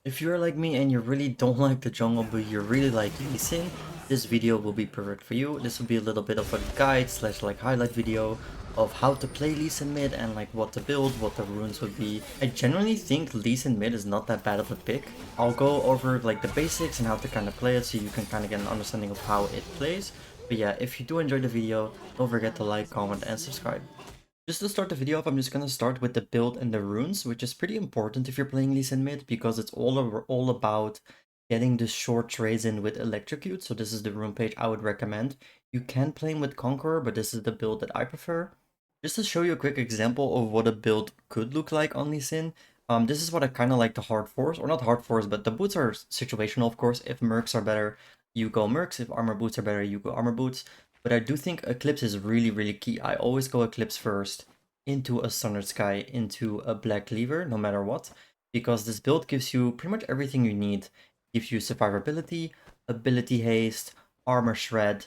If you're like me and you really don't like the jungle but you really like Lee Sin, this video will be perfect for you. This will be a little bit of a guide slash like highlight video of how to play Lee Sin mid and like what to build, what the runes would be. I generally think Lee Sin mid is not that bad of a pick. I'll go over like the basics and how to kind of play it so you can kind of get an understanding of how it plays. But yeah, if you do enjoy the video, don't forget to like, comment and subscribe. Just to start the video off, I'm just gonna start with the build and the runes, which is pretty important if you're playing Lee Sin mid, because it's all about getting the short trades in with Electrocute. So this is the rune page I would recommend. You can play him with Conqueror, but this is the build that I prefer. Just to show you a quick example of what a build could look like on Lee Sin, this is what I kind of like to hard force, or not hard force, but the boots are situational, of course. If mercs are better, you go mercs. If armor boots are better, you go armor boots. But I do think Eclipse is really key. I always go Eclipse first, into a Standard Sky, into a Black Cleaver, no matter what, because this build gives you pretty much everything you need. It gives you survivability, ability haste, armor shred,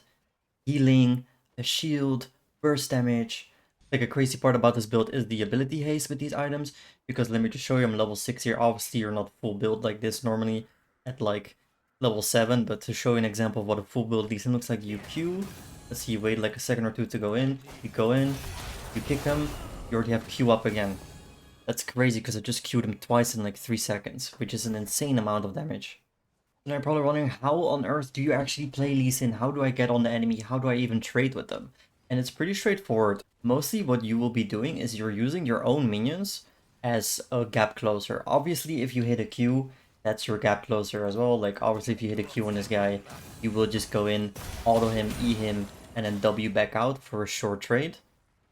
healing, a shield, burst damage. Like a crazy part about this build is the ability haste with these items, because let me just show you, I'm level 6 here. Obviously you're not full build like this normally at like level 7, but to show you an example of what a full build Lee Sin looks like, you Q. Let's see, you wait like a second or two to go in. You go in, you kick them, you already have Q up again. That's crazy because I just Q'd him twice in like 3 seconds, which is an insane amount of damage. And I'm probably wondering, how on earth do you actually play Lee Sin? How do I get on the enemy? How do I even trade with them? And it's pretty straightforward. Mostly what you will be doing is you're using your own minions as a gap closer. Obviously, if you hit a Q, that's your gap closer as well. Like, obviously, if you hit a Q on this guy, you will just go in, auto him, E him, and then W back out for a short trade.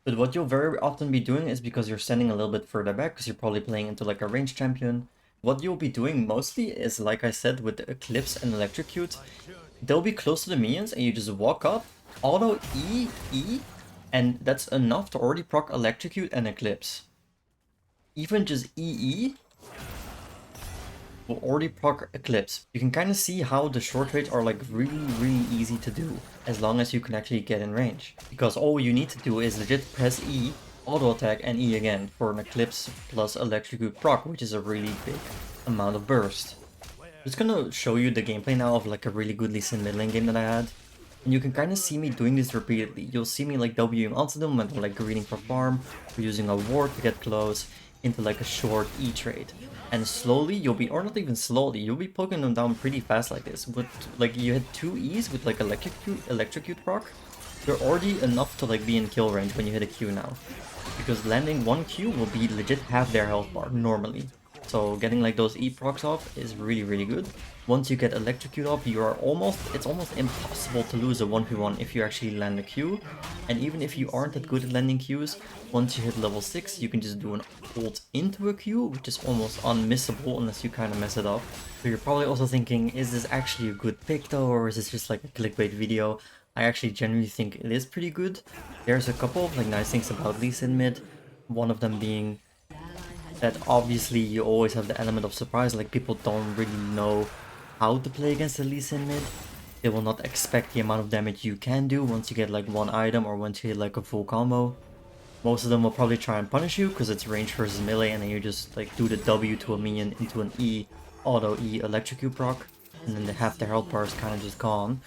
But what you'll very often be doing is, because you're standing a little bit further back, because you're probably playing into like a ranged champion, what you'll be doing mostly is, like I said, with the Eclipse and Electrocute, they'll be close to the minions and you just walk up, auto E, E, and that's enough to already proc Electrocute and Eclipse. Even just EE will already proc Eclipse. You can kind of see how the short trades are like really easy to do, as long as you can actually get in range. Because all you need to do is legit press E, auto attack, and E again for an Eclipse plus Electrocute proc, which is a really big amount of burst. I'm just gonna show you the gameplay now of like a really good Lee Sin mid lane game that I had. And you can kind of see me doing this repeatedly. You'll see me like Wing onto them when they're like greeting for farm, or using a ward to get close into like a short E trade. And slowly you'll be, or not even slowly, you'll be poking them down pretty fast like this. But like you had 2 E's with like electrocute proc, they're already enough to like be in kill range when you hit a Q now. Because landing 1 Q will be legit half their health bar normally. So getting like those E procs off is really good. Once you get Electrocute off, it's almost impossible to lose a 1v1 if you actually land a Q. And even if you aren't that good at landing Qs, once you hit level 6, you can just do an ult into a Q, which is almost unmissable unless you kind of mess it up. So you're probably also thinking, is this actually a good pick though, or is this just like a clickbait video? I actually genuinely think it is pretty good. There's a couple of like nice things about Lee Sin mid, one of them being that obviously you always have the element of surprise, like people don't really know how to play against the Lee Sin mid. They will not expect the amount of damage you can do once you get like one item or once you hit like a full combo. Most of them will probably try and punish you because it's range versus melee, and then you just like do the W to a minion into an E, auto E electrocute proc, and then half their health bar is kind of just gone.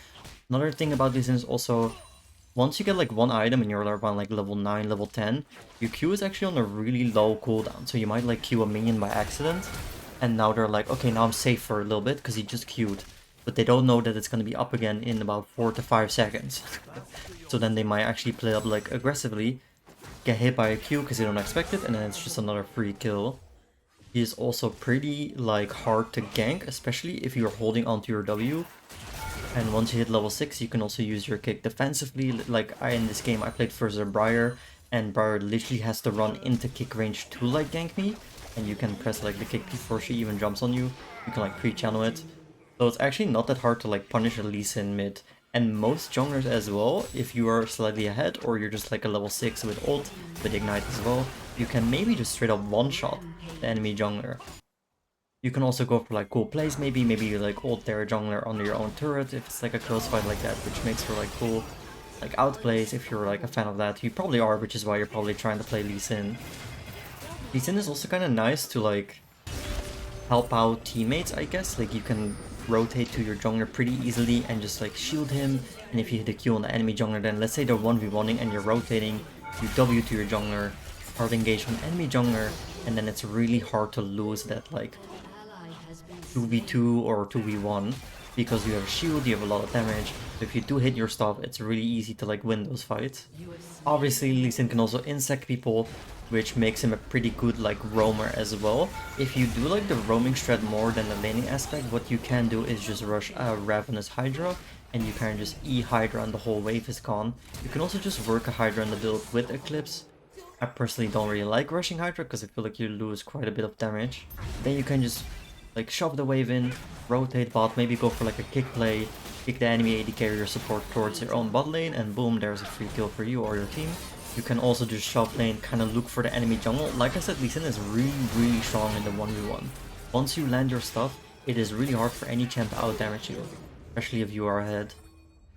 Another thing about Lee Sin is also, once you get like one item and you're around like level 9, level 10, your Q is actually on a really low cooldown. So you might like Q a minion by accident, and now they're like, okay, now I'm safe for a little bit because he just Q'd. But they don't know that it's going to be up again in about 4 to 5 seconds. So then they might actually play up like aggressively, get hit by a Q because they don't expect it, and then it's just another free kill. He is also pretty like hard to gank, especially if you're holding onto your W. And once you hit level 6, you can also use your kick defensively. Like in this game, I played versus Briar, and Briar literally has to run into kick range to like gank me. And you can press like the kick before she even jumps on you. You can like pre-channel it. So it's actually not that hard to like punish a Lee Sin mid. And most junglers as well, if you are slightly ahead or you're just like a level 6 with ult, with ignite as well, you can maybe just straight up one-shot the enemy jungler. You can also go for like cool plays, maybe you like ult their jungler under your own turret if it's like a close fight like that, which makes for like cool like outplays if you're like a fan of that. You probably are, which is why you're probably trying to play Lee Sin. Lee Sin is also kind of nice to like help out teammates, I guess. Like you can rotate to your jungler pretty easily and just like shield him. And if you hit a Q on the enemy jungler, then let's say they're 1v1ing and you're rotating, you W to your jungler, hard engage on enemy jungler, and then it's really hard to lose that like 2v2 or 2v1 because you have a shield, you have a lot of damage. So if you do hit your stuff, it's really easy to like win those fights. Obviously, Lee Sin can also insect people, which makes him a pretty good like roamer as well. If you do like the roaming strat more than the laning aspect, what you can do is just rush a Ravenous Hydra, and you can just E Hydra and the whole wave is gone. You can also just work a Hydra in the build with Eclipse. I personally don't really like rushing Hydra because I feel like you lose quite a bit of damage. Then you can just like shove the wave in, rotate bot, maybe go for like a kick play, kick the enemy AD carrier support towards your own bot lane, and boom, there's a free kill for you or your team. You can also just shove lane, kind of look for the enemy jungle. Like I said, Lee Sin is really strong in the 1v1. Once you land your stuff, it is really hard for any champ to out damage you, especially if you are ahead.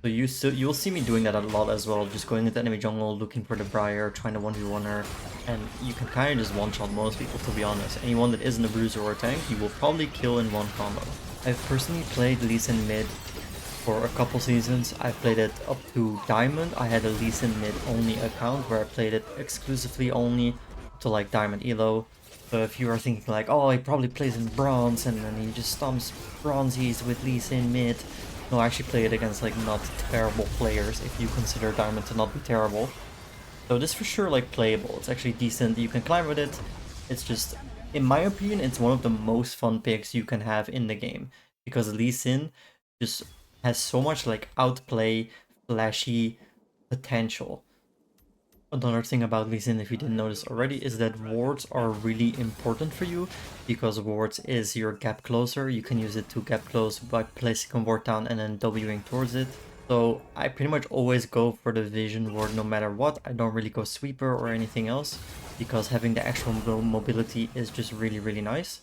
So you'll see me doing that a lot as well, just going into enemy jungle, looking for the Briar, trying to 1v1 her, and you can kind of just one-shot most people, to be honest. Anyone that isn't a bruiser or a tank, you will probably kill in one combo. I've personally played Lee Sin mid for a couple seasons. I played it up to Diamond. I had a Lee Sin mid only account where I played it exclusively only to like Diamond Elo. So if you are thinking like, oh, he probably plays in Bronze and then he just stomps Bronzies with Lee Sin mid. No, I actually play it against like not terrible players if you consider Diamond to not be terrible. So this for sure like playable. It's actually decent. You can climb with it. It's just, in my opinion, it's one of the most fun picks you can have in the game because Lee Sin just has so much like outplay, flashy potential. Another thing about Lee Sin, if you didn't notice already, is that wards are really important for you because wards is your gap closer. You can use it to gap close by placing a ward down and then Wing towards it. So I pretty much always go for the vision ward no matter what. I don't really go sweeper or anything else because having the actual mobility is just really nice.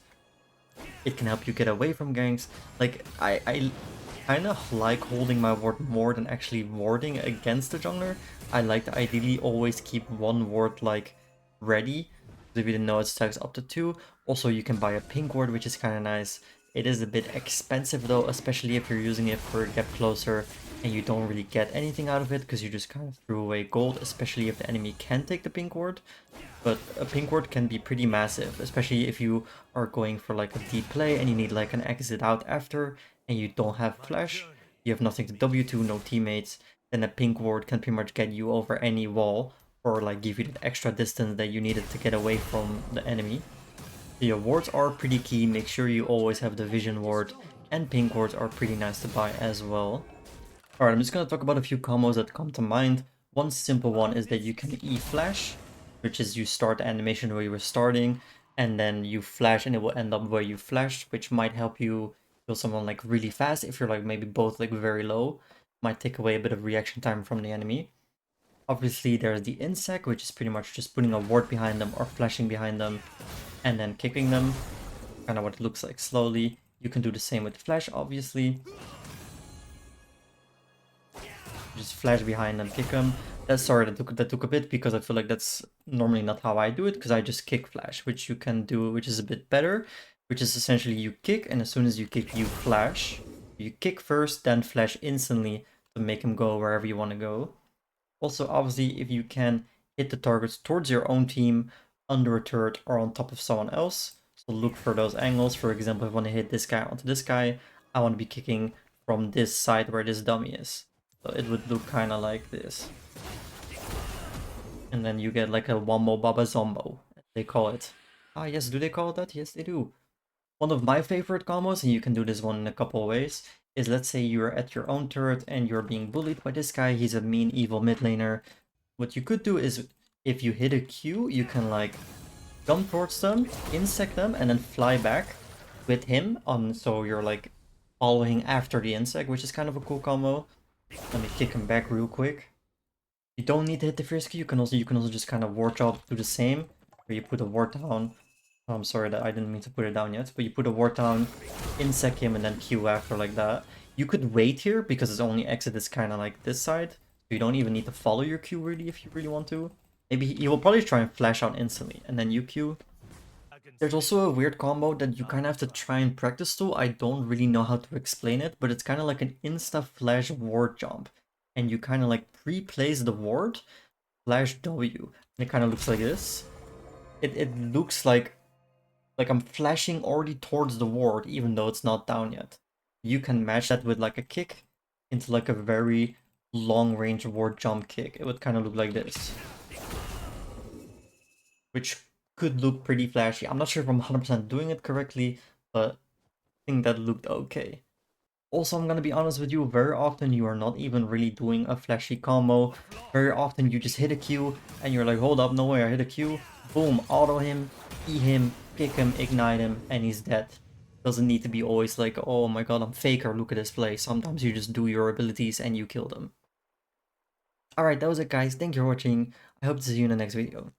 It can help you get away from ganks. Like I kind of like holding my ward more than actually warding against the jungler. I like to ideally always keep one ward like ready. If you didn't know, it stacks up to 2. Also, you can buy a pink ward, which is kind of nice. It is a bit expensive though, especially if you're using it for get closer and you don't really get anything out of it because you just kind of threw away gold, especially if the enemy can take the pink ward. But a pink ward can be pretty massive, especially if you are going for like a deep play and you need like an exit out after and you don't have flash, you have nothing to W to, no teammates, then a pink ward can pretty much get you over any wall or like give you that extra distance that you needed to get away from the enemy. So your wards are pretty key. Make sure you always have the vision ward, and pink wards are pretty nice to buy as well. Alright, I'm just going to talk about a few combos that come to mind. One simple one is that you can E-flash, which is you start the animation where you were starting, and then you flash and it will end up where you flashed, which might help you kill someone like really fast if you're like maybe both like very low. Might take away a bit of reaction time from the enemy. Obviously there's the insect, which is pretty much just putting a ward behind them or flashing behind them and then kicking them. Kind of what it looks like slowly. You can do the same with flash, obviously. Just flash behind them, kick them. Sorry, that took a bit because I feel like that's normally not how I do it, because I just kick flash, which you can do, which is a bit better, which is essentially you kick, and as soon as you kick, you flash. You kick first, then flash instantly to make him go wherever you want to go. Also, obviously, if you can hit the targets towards your own team, under a turret, or on top of someone else, so look for those angles. For example, if I want to hit this guy onto this guy, I want to be kicking from this side where this dummy is. So it would look kind of like this. And then you get like a Wombo Baba Zombo, as they call it. Ah yes, do they call it that? Yes, they do. One of my favorite combos, and you can do this one in a couple of ways, is let's say you're at your own turret and you're being bullied by this guy. He's a mean, evil mid laner. What you could do is, if you hit a Q, you can like jump towards them, insect them, and then fly back with him on. So you're like following after the insect, which is kind of a cool combo. Let me kick him back real quick. You don't need to hit the first Q. You can also just kind of ward drop, do the same, where you put a ward down. Oh, I'm sorry that I didn't mean to put it down yet, but you put a ward down, insect him, and then Q after like that. You could wait here because his only exit is kind of like this side. So you don't even need to follow your Q really if you really want to. Maybe he will probably try and flash out instantly, and then you Q. There's also a weird combo that you kind of have to try and practice to. I don't really know how to explain it, but it's kind of like an insta flash ward jump. And you kind of like pre-place the ward, flash W. And it kind of looks like this. It looks like I'm flashing already towards the ward, even though it's not down yet. You can match that with like a kick into like a very long range ward jump kick. It would kind of look like this, which could look pretty flashy. I'm not sure if I'm 100% doing it correctly, but I think that looked okay. Also, I'm gonna be honest with you, very often you are not even really doing a flashy combo. Very often you just hit a Q and you're like, hold up, no way, I hit a Q. Boom, auto him, E him, kick him, ignite him, and he's dead. Doesn't need to be always like, oh my god, I'm faker, look at this play. Sometimes you just do your abilities and you kill them. Alright, that was it guys, thank you for watching. I hope to see you in the next video.